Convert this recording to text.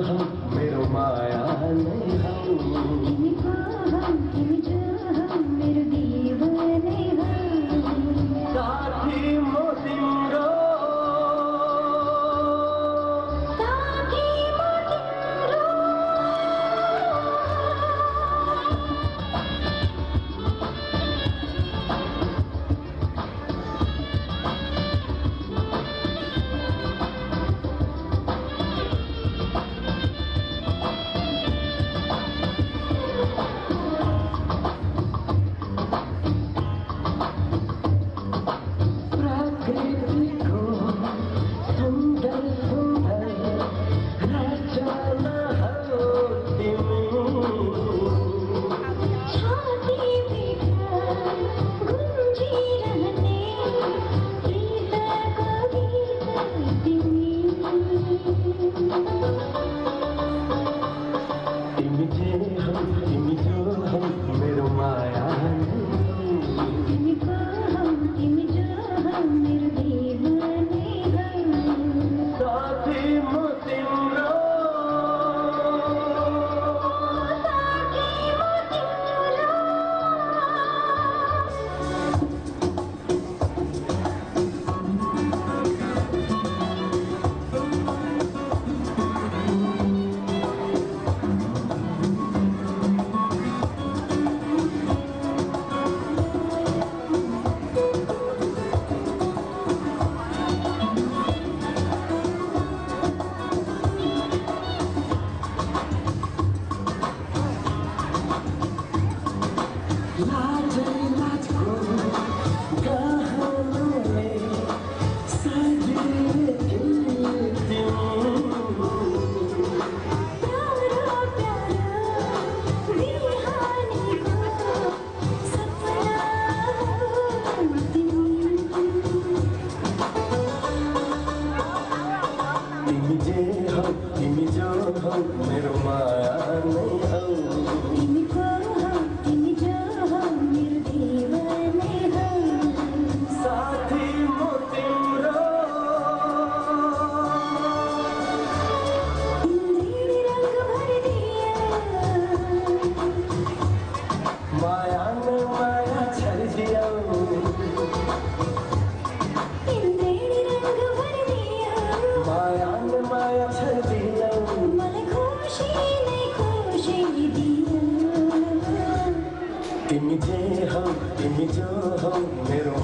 हम मेरो माया नहीं हम तिमी को हम तिमी जो हम मेरो दीवाने हम साथी म तिम्रो साथी म तिम्रो तिमी जो हो मेरो माया नहीं हो तिमी को हम तिमी जो हम मेरो दीवाने हम साथी म तिम्रो इंद्रेणी रंग भर दिया माया ने माया छर दिया इंद्रेणी रंग भर दिया माया ने माया छर दिया मलाई खुशी नै खुशी दिया तिमी जे हो तिमी जो हो मेरो